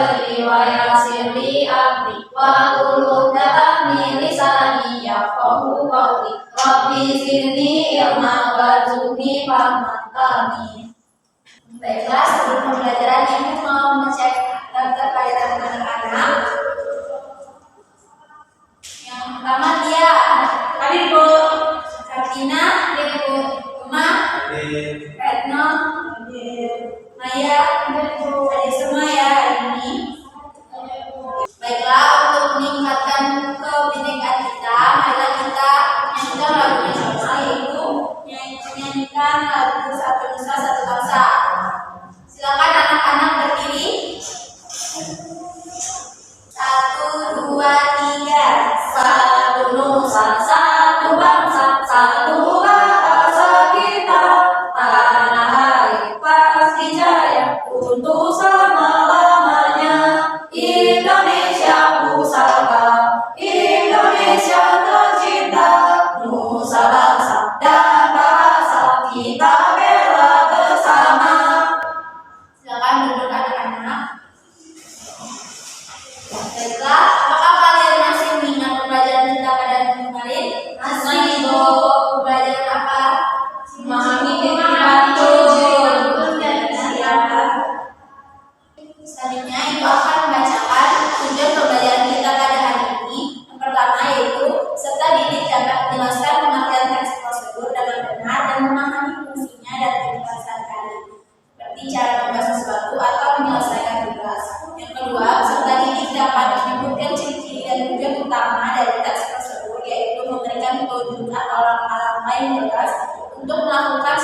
sadri wa yassir li amri wa hlul 'uqdatam min lisani yafqahu qawli. Rabbi zidni ilma warzuqni fahman. Amin. Baiklah, sebelum pembelajaran ini mau mengecek daftar pelajaran anak-anak. Yang pertama dia hadir Bu Kartina, hadir Bu Uma, Retno, Maya, hadir semua ya hari ini. Baiklah, untuk meningkatkan kebinekaan kita, marilah kita nyanyikan lagu nasional, yaitu menyanyikan lagu Satu Nusa Satu Bangsa. Silakan anak-anak berdiri. 1, 2, 3. Satu Nusa Satu Bangsa, satu bahasa kita, tanah air pasti jaya untuk selama-lamanya. Indonesia pusaka, Indonesia tercinta, Nusa bangsa dan bahasa kita bela bersama. Silakan duduk anak-anak. Baiklah, apakah kalian masih mengingat pembelajaran kita pada minggu kemarin? Masih, Bu. Pembelajaran apa? Memahami dibantu. Selanjutnya Ibu akan membacakan tujuan pembelajaran kita pada hari ini. Yang pertama yaitu serta didik dapat menjelaskan pengertian teks prosedur dengan benar dan memahami fungsinya dan kehidupan sehari-hari, seperti cara membahas sesuatu atau menyelesaikan tugas. Yang kedua, serta didik dapat menyebutkan ciri-ciri dan tujuan utama dari teks prosedur, yaitu memberikan petunjuk atau langkah-langkah yang jelas untuk melakukan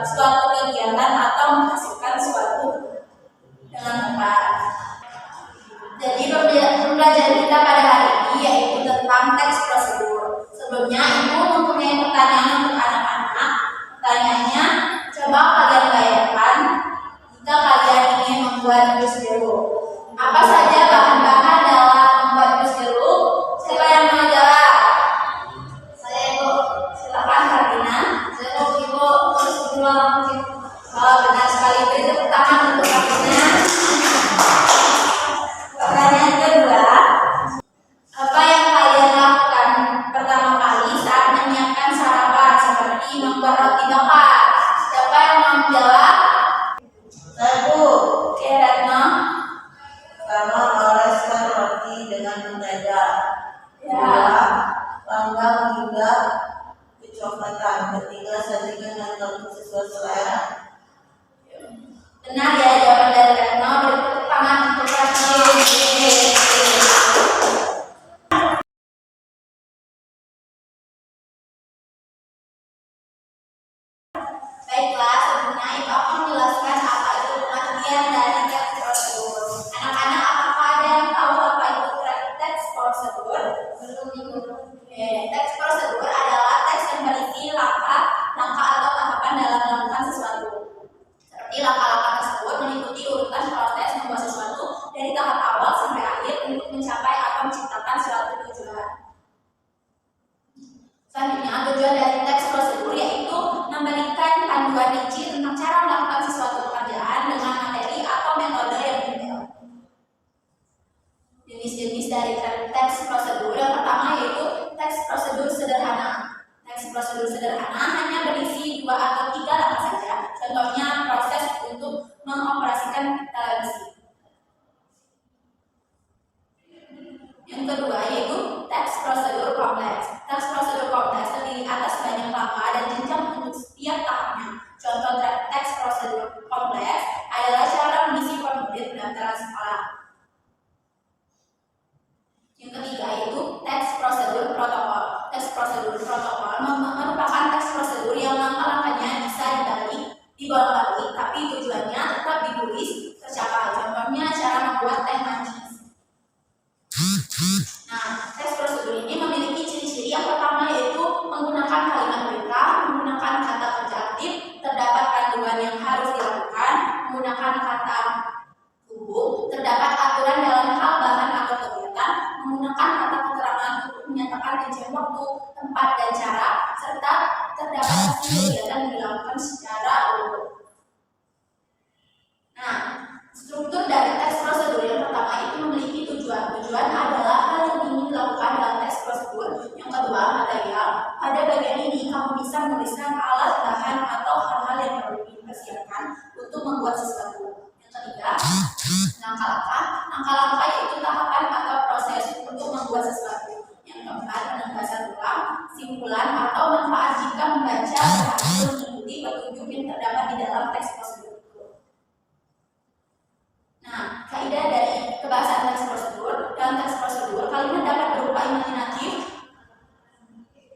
suatu kegiatan atau menghasilkan suatu dengan tepat. Jadi pembelajaran kita pada hari ini yaitu tentang teks prosedur. Sebelumnya Ibu mempunyai pertanyaan untuk anak-anak. Pertanyaannya, coba kalian bayangkan jika kalian ingin membuat jus jeruk. Apa saja bahan-bahan dalam membuat jus jeruk? Siapa yang mau jawab? Saya, Ibu. Silakan Karina. Jeruk, Ibu. Terus mungkin. Oh, benar sekali. Beri tepuk tangan untuk Karina. Pertanyaan kedua, apa yang kalian lakukan pertama kali saat menyiapkan sarapan, seperti membuat roti bakar? Siapa yang mau menjawab? Saya, Bu. Oke, Retno. Pertama, oleskan roti dengan mentega. Ya. Panggang hingga kecoklatan. Ketiga, sajikan dengan tepung sesuai selera. Benar ya jawaban dari Retno. Beri tepuk tangan untuk Retno. Baiklah, sebelumnya Ibu akan menjelaskan apa itu pengertian dari teks prosedur. Anak-anak, apakah ada yang tahu apa itu teks prosedur? Belum, Ibu. Oke, teks prosedur adalah teks yang berisi langkah atau tahapan dalam melakukan sesuatu. Seperti langkah-langkah tersebut mengikuti urutan proses membuat sesuatu dari tahap awal sampai akhir untuk mencapai atau menciptakan suatu tujuan. Selanjutnya, tujuan dari teks prosedur yaitu memberikan panduan rinci tentang cara melakukan sesuatu pekerjaan dengan materi atau metode yang detail. Jenis-jenis dari teks prosedur yang pertama yaitu teks prosedur sederhana. Teks prosedur sederhana hanya berisi 2 atau 3 langkah saja. Contohnya proses untuk mengoperasikan televisi. Yang kedua yaitu teks prosedur kompleks. Teks prosedur kompleks terdiri atas banyak langkah dan jenjang untuk setiap tahapnya. Contoh teks prosedur kompleks adalah cara mengisi formulir pendaftaran sekolah. Yang ketiga yaitu teks prosedur protokol. Teks prosedur protokol merupakan teks prosedur yang langkah-langkahnya bisa dibolak-balik, tapi tujuannya tetap ditulis tercapai. Contohnya cara membuat teh manis. Nah, teks prosedur ini memiliki ciri-ciri. Yang pertama yaitu menggunakan kalimat perintah, menggunakan kata kerja aktif, terdapat panduan yang harus dilakukan, menggunakan kata hubung, terdapat aturan dalam hal bahan atau kegiatan, menggunakan kata keterangan untuk menyatakan rincian waktu, tempat, dan cara, serta terdapat hasil kegiatan yang dilakukan secara urut. Nah, struktur dari teks prosedur yang membuat sesuatu. Yang ketiga, langkah-langkah. Langkah-langkah yaitu tahapan atau proses untuk membuat sesuatu. Yang keempat, penegasan ulang, simpulan atau manfaat jika membaca berhasil mengikuti petunjuk yang terdapat di dalam teks prosedur. Nah, kaidah dari kebahasaan teks prosedur. Dalam teks prosedur, kalimat dapat berupa imajinatif,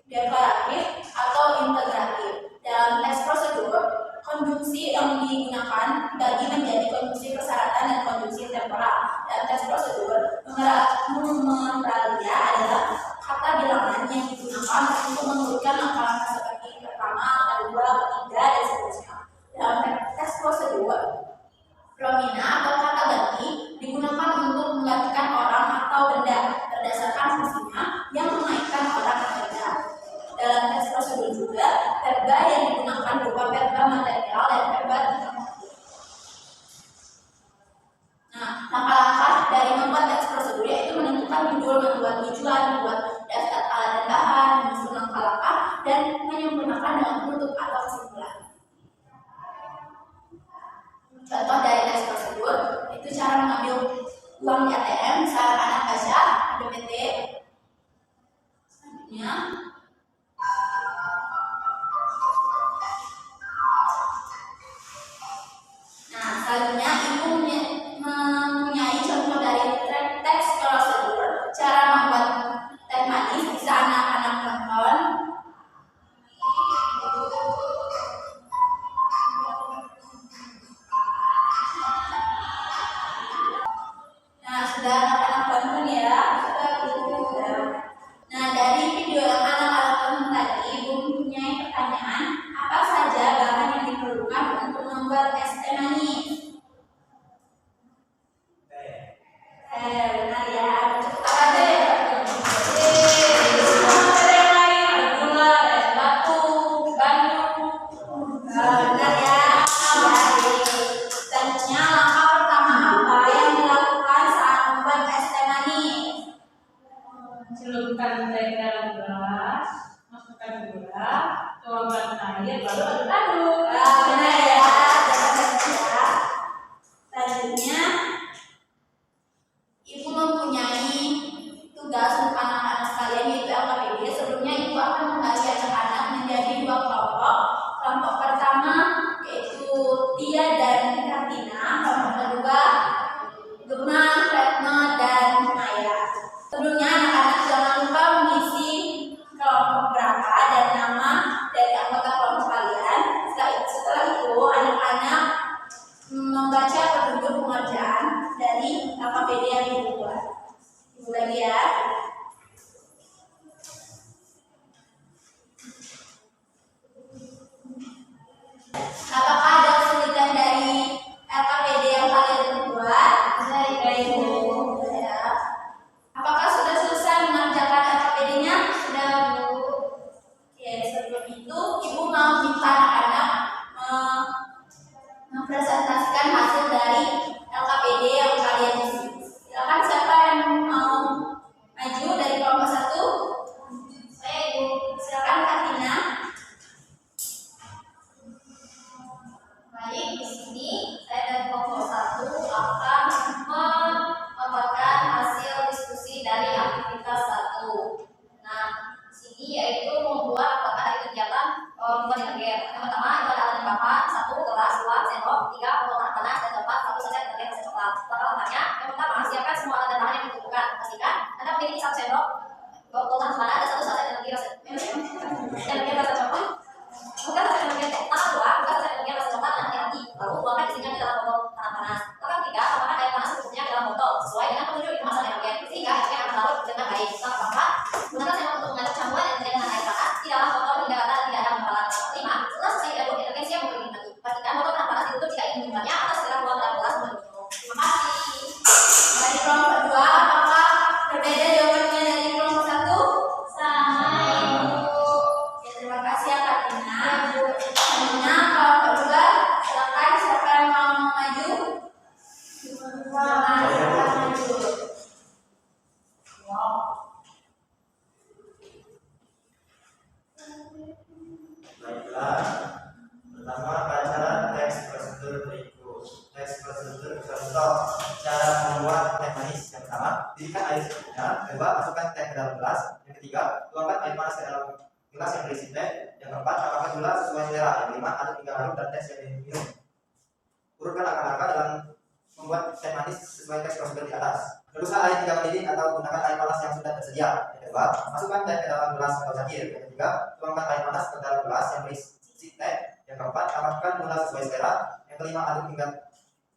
deklaratif, atau integratif. Dalam teks prosedur, konjungsi yang digunakan dibagi menjadi konjungsi persyaratan dan konjungsi temporal. Dalam teks prosedur, numeralia adalah kata bilangan yang digunakan untuk mengurutkan langkah-langkah seperti pertama, kedua, ketiga, dan seterusnya. Dalam teks prosedur, promina atau kata ganti digunakan untuk menggantikan orang atau benda berdasarkan fungsinya yang mengaitkan orang dan benda. Dalam teks prosedur juga, verba yang digunakan berupa verba material dan verba tidak material. Nah, langkah-langkah dari membuat teks prosedur yaitu menentukan judul, membuat tujuan, membuat daftar alat dan bahan, menyusun langkah-langkah, dan menyempurnakan dengan penutup atau kesimpulan. Contoh dari teks prosedur itu cara mengambil uang di ATM, saran anak baca, BPT. Selanjutnya, ibu mempunyai contoh dari teks prosedur cara membuat teh manis, bisa anak-anak tonton. Nah, sudah anak-anak tonton ya. Nah, dari video yang anak-anak tonton tadi, ibu mempunyai pertanyaan, apa saja bahan yang diperlukan untuk membuat es teh manis? Benar ya. Apa deh? Benar ya. Selanjutnya, langkah pertama apa yang dilakukan saat membuat es teh manis? Celupkan teh ke dalam gelas, masukkan gula, tuangkan air, baru aduk-aduk. Benar ya. Selanjutnya, ibu mempunyai tugas untuk anak-anak sekalian yaitu LKPD. Sebelumnya ibu akan membagi anak-anak menjadi dua kelompok. Kelompok pertama yaitu Tia dan Kartina. Kelompok kedua Gemma, Retno, dan Maya. Sebelumnya anak-anak jangan lupa mengisi kelompok berapa dan nama dari anggota kelompok kalian. Setelah itu anak-anak membaca petunjuk pengerjaan dari LKPD yang ibu buat. Ibu lagi ya. Apakah ada kesulitan dari LKPD yang kalian buat? Dari ibu. Ya. Apakah sudah selesai mengerjakan LKPD-nya? Sudah, Bu. Oke, sebelum itu ibu mau minta anak-anak mempresentasikan hasil dari LKPD yang kalian isi. Silakan, siapa yang mau maju dari kelompok 1? Saya, Ibu. Silakan, Kartina. Baik, di sini saya dari kelompok 1 akan memaparkan hasil diskusi dari aktivitas 1. Nah, di sini yaitu membuat apakah dari kegiatan membuat energi. Yang pertama itu ada alat bahan, 1 gelas, 2 sendok, 3 potongan panas, dan 4 1 saset energi hasil coklat. Langkah-langkahnya, yang pertama siapkan semua alat dan bahan yang dibutuhkan. Pastikan Anda memiliki 1 sendok potongan panas dan 1 saset energi rasa coklat. Bukan saset energi teh, langkah 2, bukan saset energi rasa coklat dan hati-hati. Lalu tuangkan isinya ke dalam botol tahan panas. Langkah 3, tambahkan air panas secukupnya ke dalam botol sesuai dengan petunjuk di kemasan energi sehingga energi akan larut dengan baik. Langkah 4, gunakan sendok untuk mengaduk campuran energi dengan air panas di dalam botol hingga rata dan tidak ada gumpalan. 5, setelah selesai diaduk energi siap untuk dinikmati. Pastikan botol tahan panas ditutup jika ingin menyimpannya atau segera buang dalam gelas untuk diminum. Terima kasih. Dari kelompok 2, apakah berbeda jawabannya? minum. Urutkan langkah-langkah dalam membuat teh manis sesuai teks prosedur di atas. Rebuslah air 3 ml atau gunakan air panas yang sudah tersedia. Yang kedua, masukkan teh ke dalam gelas atau cangkir. Yang ketiga, tuangkan air panas ke dalam gelas yang berisi teh. Yang keempat, tambahkan gula sesuai selera. Yang kelima, aduk hingga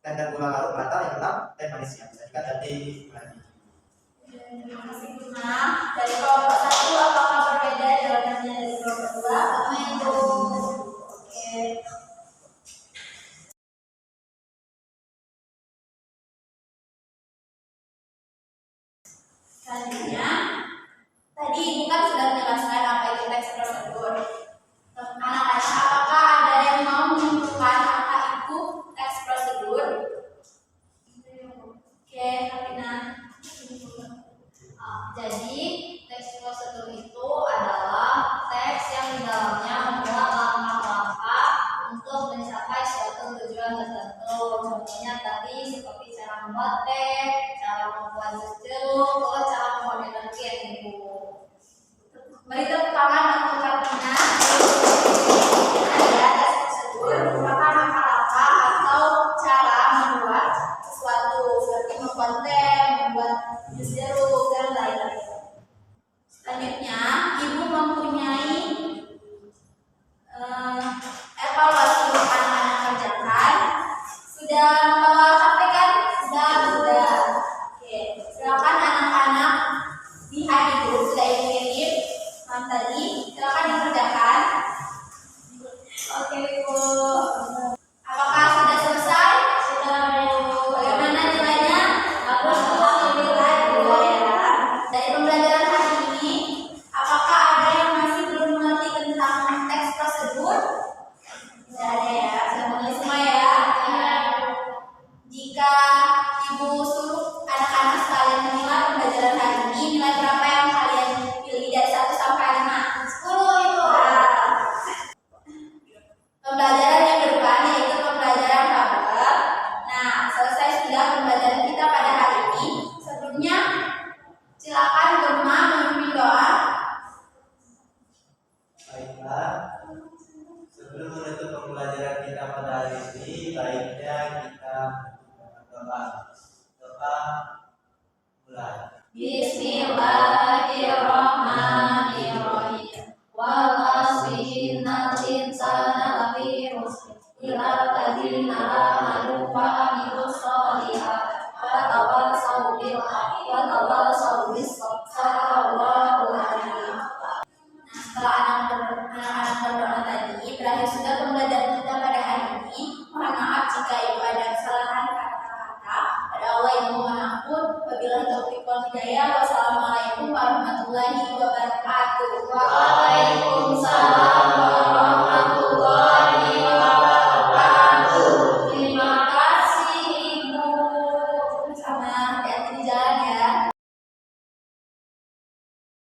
teh dan gula larut merata. Yang keenam, teh manisnya disajikan dan dinikmati. Terima kasih Bunda. Dari kelompok 1 apakah berbeda jawabannya dari kelompok 2? Itu. Oke. Selanjutnya, tadi Ibu kan sudah menjelaskan apa itu teks prosedur. Anak-anak, apakah ada yang mau menentukan apa itu teks prosedur? Oke, Karina. Jadi teks prosedur itu adalah teks yang di dalamnya memuat langkah-langkah untuk mencapai suatu tujuan tertentu. Contohnya tadi seperti cara membuat teh, cara membuat jus jeruk, atau cara membuat energi yang ibu. Beri tepuk tangan untuk Karina. Ada teks prosedur merupakan langkah-langkah atau cara membuat sesuatu seperti membuat teh, membuat jus jeruk dan lain-lain. Selanjutnya, Ibu mempunyai evaluasi yang anak-anak kerjakan. Sudah membawa HP kan? Sudah. Oke, silakan anak-anak lihat Ibu sudah Ibu kirim tadi. Silakan dikerjakan. Oke Ibu. Apakah sudah selesai? Sudah Ibu. Bagaimana nilainya? Bagus. Alhamdulillah Ibu ya. Dari pembelajaran hari ini, apakah ada yang masih belum mengerti tentang teks prosedur? Tidak ada ya, sudah mengerti semua ya. Jika Ibu suruh anak-anak sekalian menilai pembelajaran hari ini, nilai berapa yang kalian pilih dari 1 sampai 5? 10 Ibu. Pembelajaran yang depan yaitu pembelajaran kabar. Nah, selesai sudah pembelajaran kita pada hari ini. Sebelumnya, silakan Gema memimpin doa. Baiklah, sebelum menutup pembelajaran kita pada hari ini, baiknya kita berdoa. Doa mulai. Bismillahirrahmanirrahim. Wal asri innal insana lafi khusr illa alladziina aamanu wa 'amilus shalihaati wa tawassaw bil haqqi wa tawassaw bis sabr. Shadaqallahul 'azim. Setelah anak-anak berdoa tadi, berakhir sudah pembelajaran kita pada hari ini. Mohon maaf jika Ibu ada kesalahan kata-kata. Pada Allah Ibu mohon ampun. Wabillahi taufiq wal hidayah. Wassalamualaikum warahmatullahi wabarakatuh.